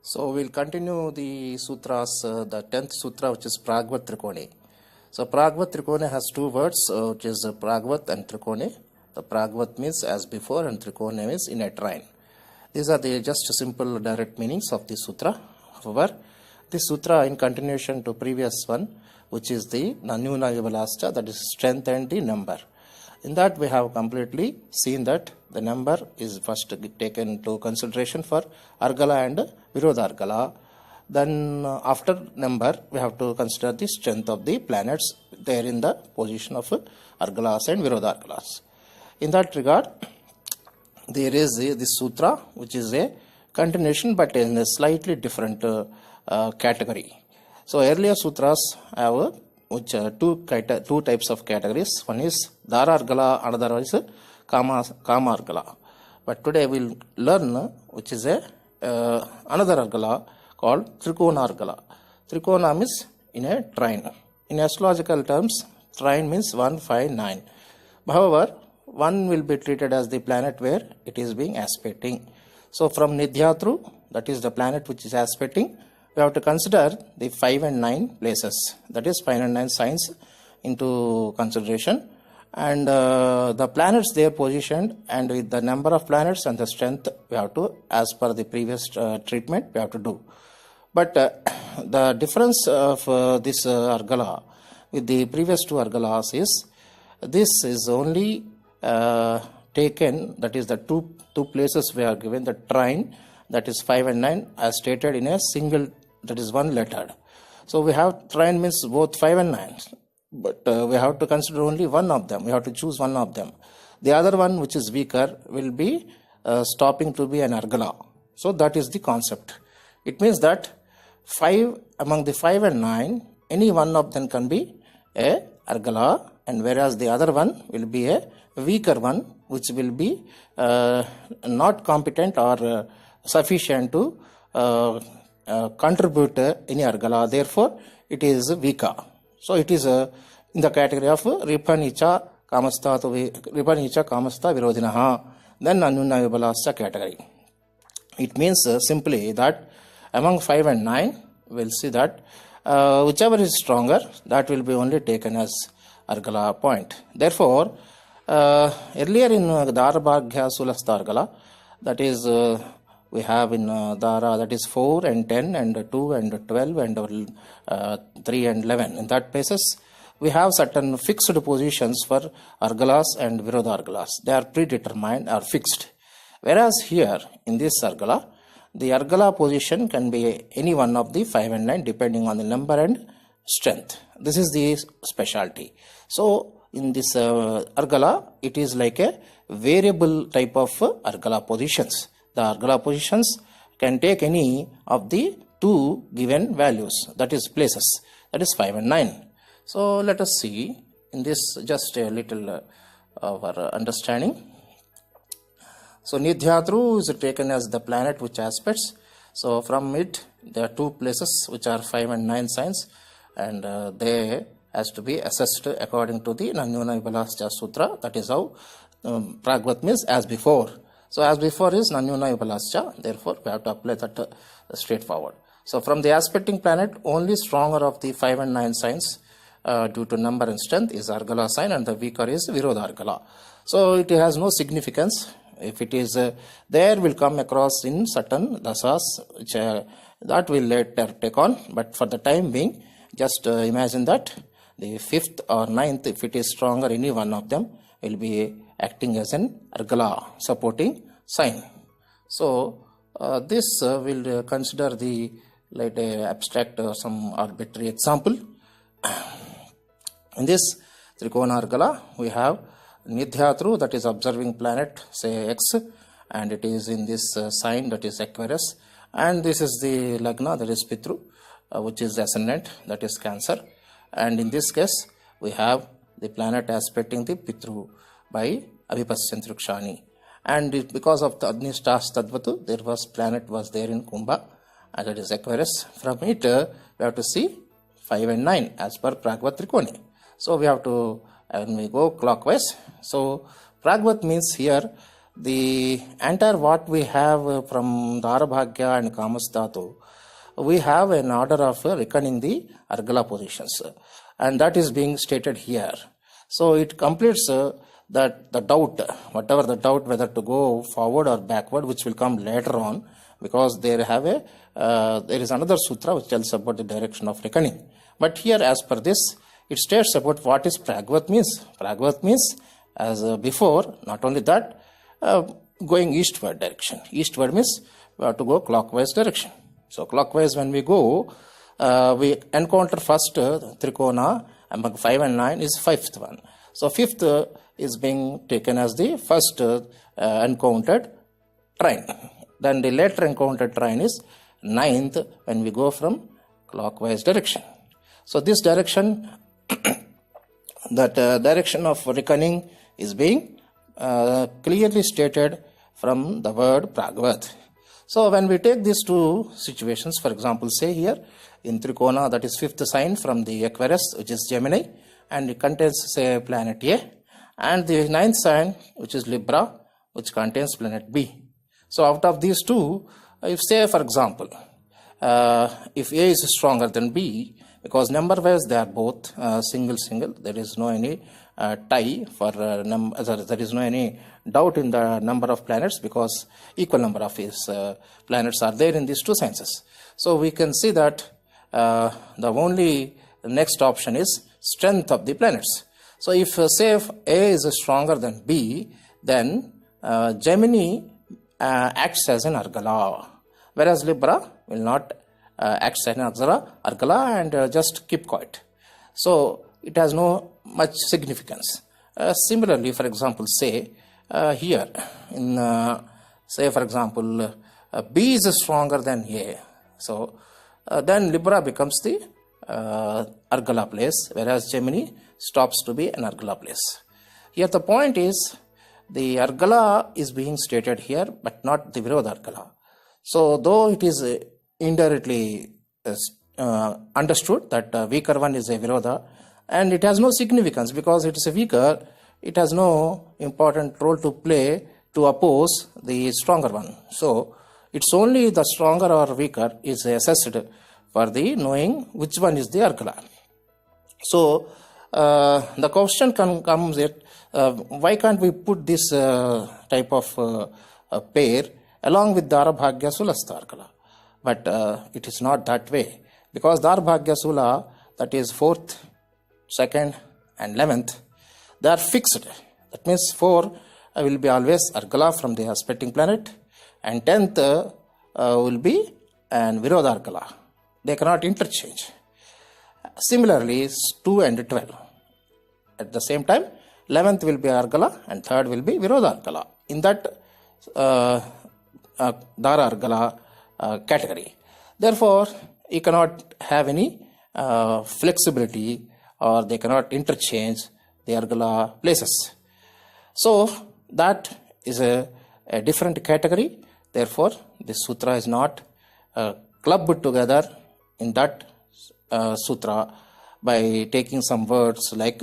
So we'll continue the sutras, the 10th sutra, which is Pragavat Trikone. So Pragavat Trikone has two words, which is Pragavat and Trikone. The Pragavat means as before and Trikone means in a trine. These are the just simple direct meanings of the sutra. However, this sutra in continuation to previous one, which is the Nanyuna Vibalascha, that is strength and the number. In that we have completely seen that the number is first taken into consideration for Argala and Argala. Then after number we have to consider the strength of the planets there in the position of Argalas and Argalas. In that regard, there is this sutra which is a continuation but in a slightly different category. So earlier sutras have which two types of categories. One is Dara Argala, another is Kama Argala. But today we will learn which is another Argala called Trikona Argala. Trikona means in a trine. In astrological terms, trine means 1, 5, 9. However, one will be treated as the planet where it is being aspecting. So from Nidhyatru, that is the planet which is aspecting, we have to consider the 5 and 9 places, that is 5 and 9 signs into consideration, and the planets there positioned, and with the number of planets and the strength we have to, as per the previous treatment, we have to do. But the difference of this Argala with the previous two Argalas is this is only taken, that is the two places we are given the trine, that is 5 and 9 as stated in a single, that is one lettered. So we have trine means both 5 and 9, but we have to consider only one of them. We have to choose one of them. The other one, which is weaker, will be stopping to be an Argala. So that is the concept. It means that among the 5 and 9, any one of them can be a Argala, and whereas the other one will be a weaker one, which will be not competent or sufficient to contribute any Argala. Therefore, it is weaker. So it is in the category of Ripanicha Kamasta Virodhinaha, then Anuna Vibalascha category. It means simply that among 5 and 9, we'll see that whichever is stronger, that will be only taken as Argala point. Therefore, earlier in Dara Bhagya Sulastha Argala, that is we have in Dara, that is 4 and 10 and 2 and 12 and 3 and 11. In that places, we have certain fixed positions for Argalas and Argalas. They are predetermined or fixed. Whereas here in this Argala, the Argala position can be any one of the 5 and 9 depending on the number and strength. This is the specialty. So in this Argala, it is like a variable type of Argala positions. The Argala positions can take any of the two given values, that is places, that is 5 and 9. So let us see in this just a little of our understanding. So Nidhyatru is taken as the planet which aspects. So from it there are two places which are 5 and 9 signs, and they has to be assessed according to the Nanyuna Vibalascha Sutra. That is how Pragavat means as before. So as before is Nanyuna Vibalascha, therefore we have to apply that straightforward. So from the aspecting planet, only stronger of the 5 and 9 signs due to number and strength is Argala sign, and the weaker is Argala. So it has no significance. If it is there, will come across in certain dasas, which that will later take on. But for the time being, just imagine that the 5th or 9th, if it is stronger, any one of them will be acting as an Argala supporting sign. So this will consider the like abstract or some arbitrary example. In this Trikona Argala, we have Nidhyatru, that is observing planet, say X, and it is in this sign, that is Aquarius, and this is the Lagna, that is Pitru, which is ascendant, that is Cancer, and in this case we have the planet aspecting the Pitru by Abhipasyantrukshani, and because of the Adnishtas Tadvatu, there was planet was there in Kumbha, and that is Aquarius. From it we have to see 5 and 9 as per Pragavat Trikone. So we have to, when we go clockwise, so Pragavat means here the entire what we have from Dara Bhagya and Kamastatu, we have an order of reckoning the Argala positions, and that is being stated here. So it completes that the doubt, whatever the doubt whether to go forward or backward, which will come later on, because there is another sutra which tells about the direction of reckoning. But here, as per this, it states about what is Pragavat means. Pragavat means, as before, not only that, going eastward direction. Eastward means we have to go clockwise direction. So clockwise when we go, we encounter first Trikona, among 5 and 9 is fifth one. So fifth is being taken as the first encountered trine. Then the later encountered trine is ninth when we go from clockwise direction. So this direction, that direction of reckoning is being clearly stated from the word Pragavat. So when we take these two situations, for example, say here in Trikona, that is fifth sign from the Aquarius, which is Jaimini, and it contains, say, planet A, and the ninth sign, which is Libra, which contains planet B. So out of these two, if say, for example, if A is stronger than B, because number-wise they are both single, there is no any tie for there is no any doubt in the number of planets, because equal number of his planets are there in these two sciences. So we can see that the only next option is strength of the planets. So if say if A is stronger than B, then Jaimini acts as an Argala, whereas Libra will not act as an Argala and just keep quiet. So it has no much significance. Similarly, for example, say here in say for example B is stronger than A, so then Libra becomes the Argala place, whereas Jaimini stops to be an Argala place. Here the point is the Argala is being stated here, but not the Virodha Argala. So though it is indirectly understood that weaker one is a Virodha, and it has no significance because it is a weaker, it has no important role to play to oppose the stronger one. So it's only the stronger or weaker is assessed for the knowing which one is the Argala. So the question comes that why can't we put this type of pair along with Dara Bhagya Sulastha Argala? But it is not that way, because Dara Bhagya Sula, that is 4th, 2nd and 11th, they are fixed. That means 4 will be always Argala from the aspecting planet, and 10th will be an Virodha Argala. They cannot interchange. Similarly, 2 and 12. At the same time, 11th will be Argala and 3rd will be Virodha Argala. In that Dara Argala category. Therefore, you cannot have any flexibility, or they cannot interchange the Argala places. So that is a different category. Therefore, this sutra is not clubbed together in that sutra by taking some words like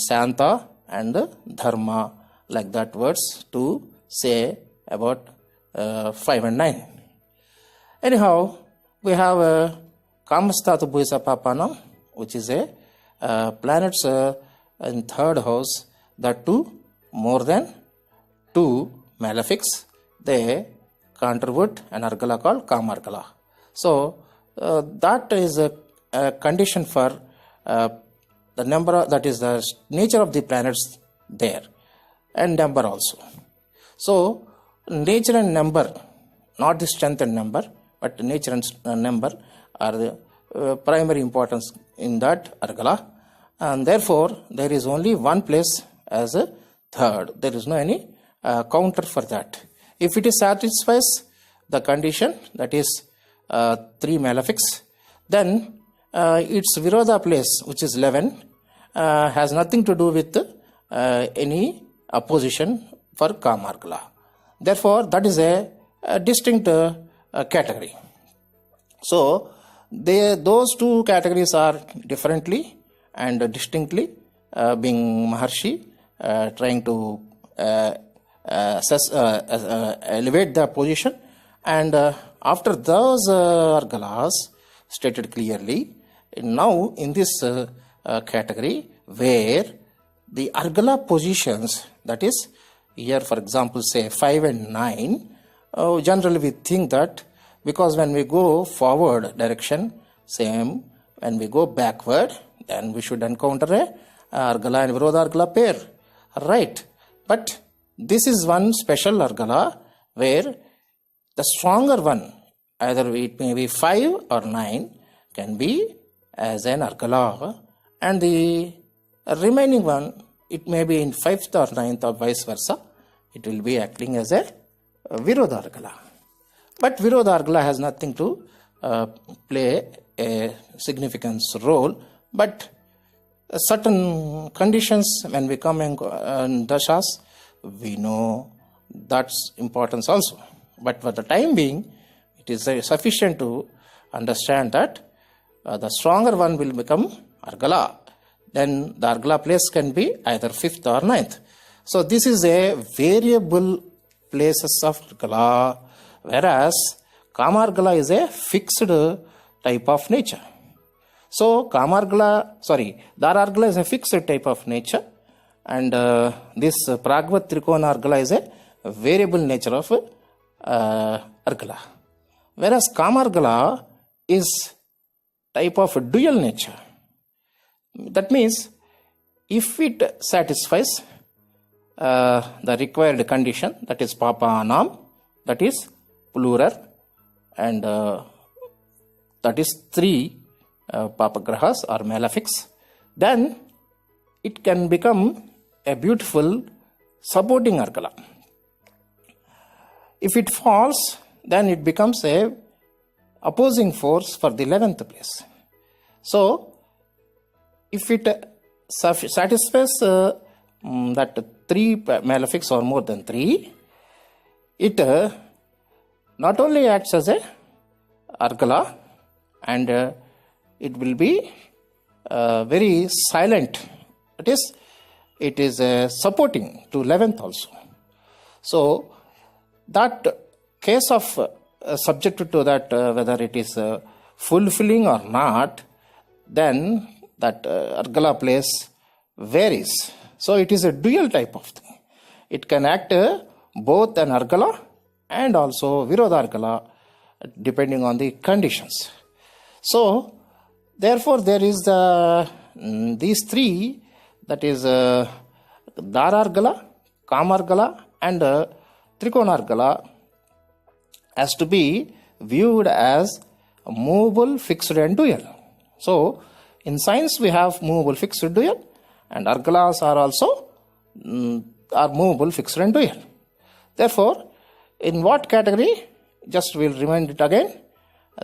Santa and Dharma, like that words to say about 5 and 9. Anyhow, we have Kamastatu Bhuisa Papana, which is a planets in 3rd house, that too more than 2 malefics, they contribute an Argala called Kama-arghala. So that is a condition for the number, that is the nature of the planets there, and number also. So nature and number, not the strength and number, but nature and number are the primary importance in that Argala, and therefore there is only one place as a 3rd. There is no any counter for that. If it satisfies the condition, that is 3 malefics, then its Virodha place, which is 11, has nothing to do with any opposition for Kama-arghala. Therefore, that is a distinct category. So those two categories are differently and distinctly being Maharshi trying to elevate the position, and after those Argalas stated clearly, now in this category where the Argala positions, that is here for example say 5 and 9, generally we think that because when we go forward direction same, when we go backward then we should encounter a Argala and Virodha Argala pair, right? But this is one special Argala where the stronger one, either it may be 5 or 9, can be as an Argala, and the remaining one, it may be in 5th or 9th or vice versa, it will be acting as a Virodha Argala. But Virodha Argala has nothing to play a significance role, but certain conditions when we come in dashas, we know that's importance also. But for the time being, it is sufficient to understand that the stronger one will become Argala. Then the Argala place can be either 5th or 9th. So this is a variable places of Argala, whereas Kama Argala is a fixed type of nature. So Dara Argala is a fixed type of nature, and this Pragavat Trikona Argala is a variable nature of Argala. Whereas Kama Argala is type of dual nature. That means if it satisfies the required condition, that is Papa Anam, that is plural, and that is 3 Papagrahas or malefics, then it can become a beautiful supporting Argala. If it falls, then it becomes a opposing force for the 11th place. So, if it satisfies that 3 malefics or more than 3, it not only acts as a Argala, and it will be very silent. That is, it is supporting to 11th also. So, that case of subject to that whether it is fulfilling or not, then that Argala place varies. So it is a dual type of thing. It can act both an Argala and also Virodha Argala depending on the conditions. So therefore there is these 3, that is Dara Argala, Kama Argala and Trikona Argala has to be viewed as movable, fixed and dual. So in science we have movable, fixed, dual, and Argalas are also are movable, fixed and dual. Therefore, in what category? Just we'll remind it again.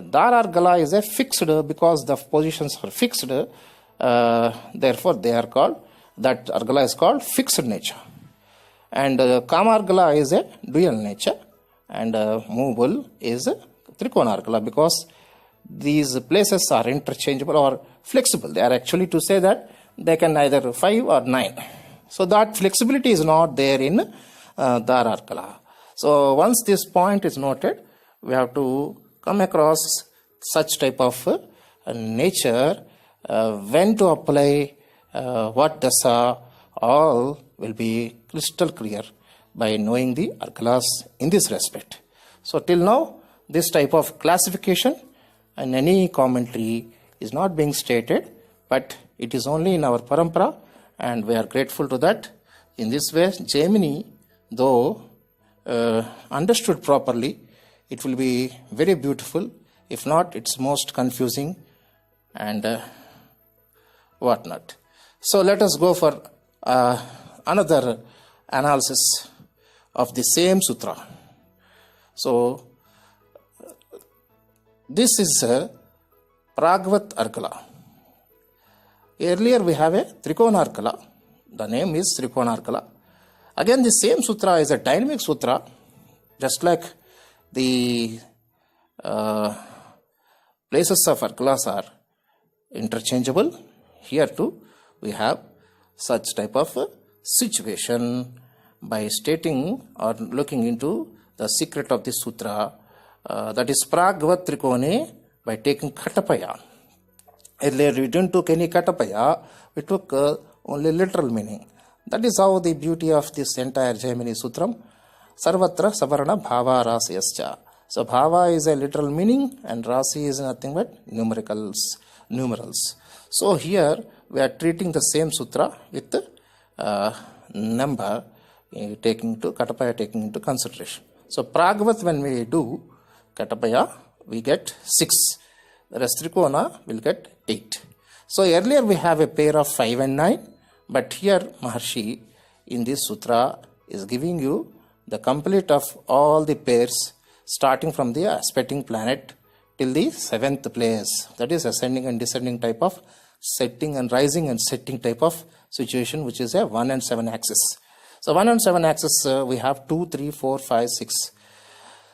Dara Argala is a fixed because the positions are fixed. Therefore, they are called, that Argala is called fixed nature. And Kama Argala is a dual nature, and movable is Trikona Argala because these places are interchangeable or flexible. They are actually to say that they can either 5 or 9. So that flexibility is not there in Dara Argala. So once this point is noted, we have to come across such type of nature, when to apply what dasa, all will be crystal clear by knowing the Argalas in this respect. So till now, this type of classification and any commentary is not being stated, but it is only in our parampara, and we are grateful to that. In this way, Jaimini, though understood properly, it will be very beautiful. If not, it's most confusing and whatnot. So let us go for another analysis of the same sutra. So this is a Pragavat Argala. Earlier we have a Trikona Argala. The name is Trikona Argala. Again, the same sutra is a dynamic sutra, just like the places of Argalas are interchangeable. Here too we have such type of situation, by stating or looking into the secret of the sutra, that is Pragavat Trikone, by taking Katapaya. Earlier we didn't took any Katapaya, we took only literal meaning. That is how the beauty of this entire Jaimini Sutram. Sarvatra Savarana Bhava Rasiyascha. So Bhava is a literal meaning and Rasi is nothing but numerals. So here we are treating the same sutra with number taking to Katapaya taking into consideration. So Pragavat, when we do Katapaya, we get 6. The rest Trikona will get 8. So earlier we have a pair of 5 and 9, but here Maharshi in this sutra is giving you the complete of all the pairs starting from the aspecting planet till the 7th place, that is ascending and descending type of setting and rising and setting type of situation, which is a 1 and 7 axis. So 1 and 7 axis we have 2, 3, 4, 5, 6.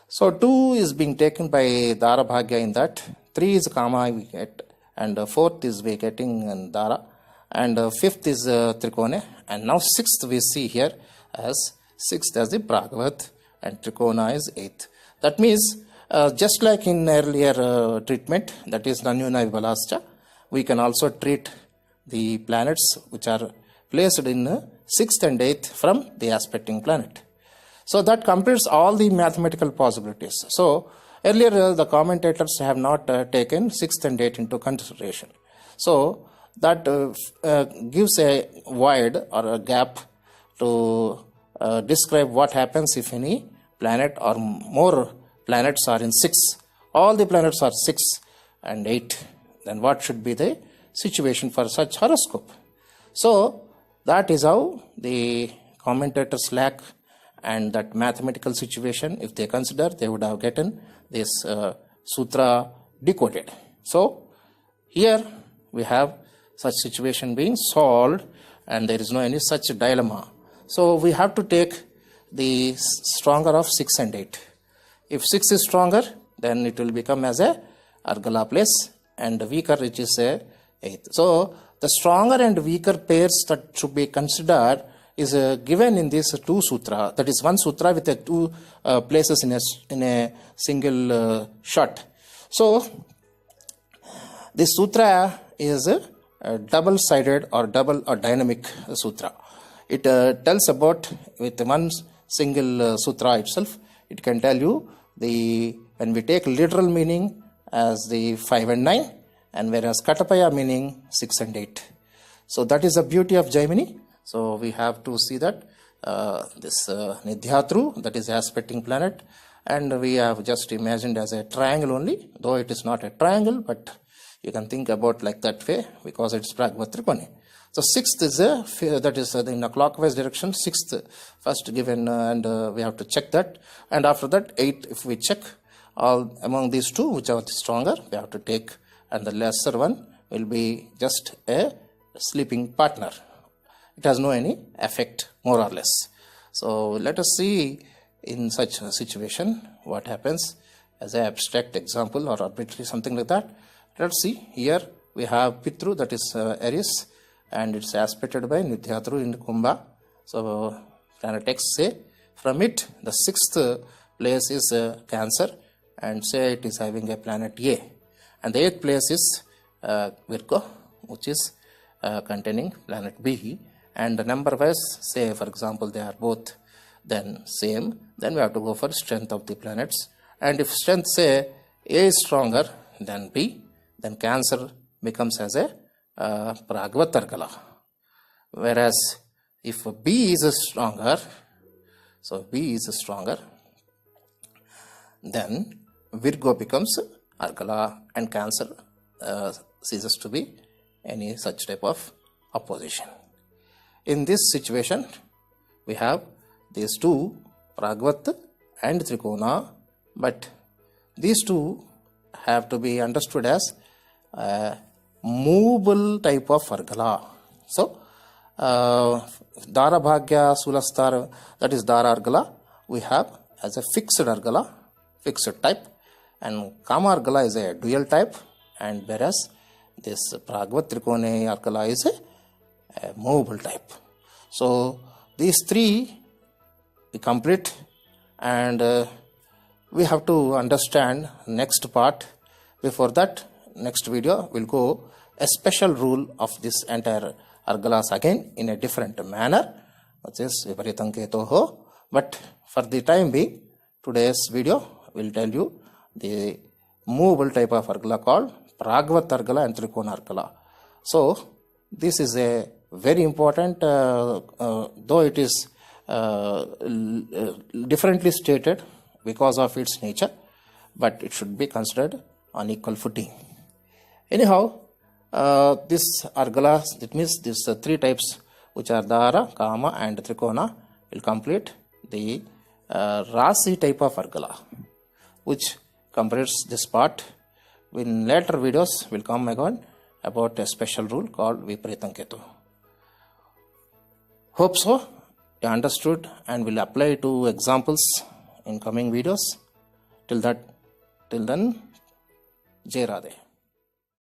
So 2 is being taken by Dara Bhagya in that, 3 is Kama we get, and 4th is we getting in Dara, and 5th is Trikone, and now 6th we see here as 6th as the Pragavat, and Trikona is 8th. That means just like in earlier treatment, that is Nanyuna Vibalascha, we can also treat the planets which are placed in 6th and 8th from the aspecting planet. So that completes all the mathematical possibilities. So earlier the commentators have not taken 6th and 8th into consideration. So that gives a void or a gap to describe what happens if any planet or more planets are in 6. All the planets are 6 and 8. Then what should be the situation for such horoscope? So that is how the commentators lack, and that mathematical situation, if they consider, they would have gotten this sutra decoded. So here we have such situation being solved, and there is no any such dilemma. So we have to take the stronger of 6 and 8. If 6 is stronger, then it will become as a Argala place, and weaker which is a 8th. So the stronger and weaker pairs that should be considered is given in this 2 sutra. That is 1 sutra with 2 places in a single shot. So this sutra is a double-sided or double or dynamic sutra. It tells about with one single sutra itself. It can tell you when we take literal meaning as the 5 and 9, and whereas Katapaya meaning 6 and 8. So that is the beauty of Jaimini. So we have to see that this Nidhyatru, that is aspecting planet, and we have just imagined as a triangle only, though it is not a triangle, but you can think about like that way because it's Pragavat Trikone. So 6th is that is in a clockwise direction, 6th first given, and we have to check that, and after that 8, if we check all among these 2 which are stronger, we have to take, and the lesser one will be just a sleeping partner. It has no any effect more or less. So let us see in such a situation what happens as an abstract example or arbitrary something like that. Let's see, here we have Pitru, that is Aries, and it's aspected by Nidhyatru in Kumbha. So planet X, say from it the 6th place is Cancer, and say it is having a planet A, and the 8th place is Virgo, which is containing planet B, and the number wise, say for example they are both then same, then we have to go for strength of the planets, and if strength say A is stronger than B, then Cancer becomes as a Pragavat Argala. Whereas if B is stronger, so B is stronger, then Virgo becomes Argala, and Cancer ceases to be any such type of opposition. In this situation, we have these 2, Pragavat and Trikona, but these 2 have to be understood as movable type of Argala. So Dara Bhagya Sulastar, that is Dara Argala, we have as a fixed Argala, fixed type, and Kama Argala is a dual type, and whereas this Pragavat Trikona Argala is a movable type. So these 3 we complete, and we have to understand next part. Before that, next video will go a special rule of this entire Argalas again in a different manner, which is Viparitam Ketoho. But for the time being, today's video will tell you the movable type of Argala called Pragavat Argala and Trikona Arghala. So this is a very important, though it is differently stated because of its nature, but it should be considered on equal footing. Anyhow, this Argala, it means these three types, which are Dara, Kama and Trikona, will complete the Rasi type of Argala, which completes this part. In later videos will come again about a special rule called Viparitam Ketu. Hope so you understood and will apply to examples in coming videos. Till then, Jairadhe.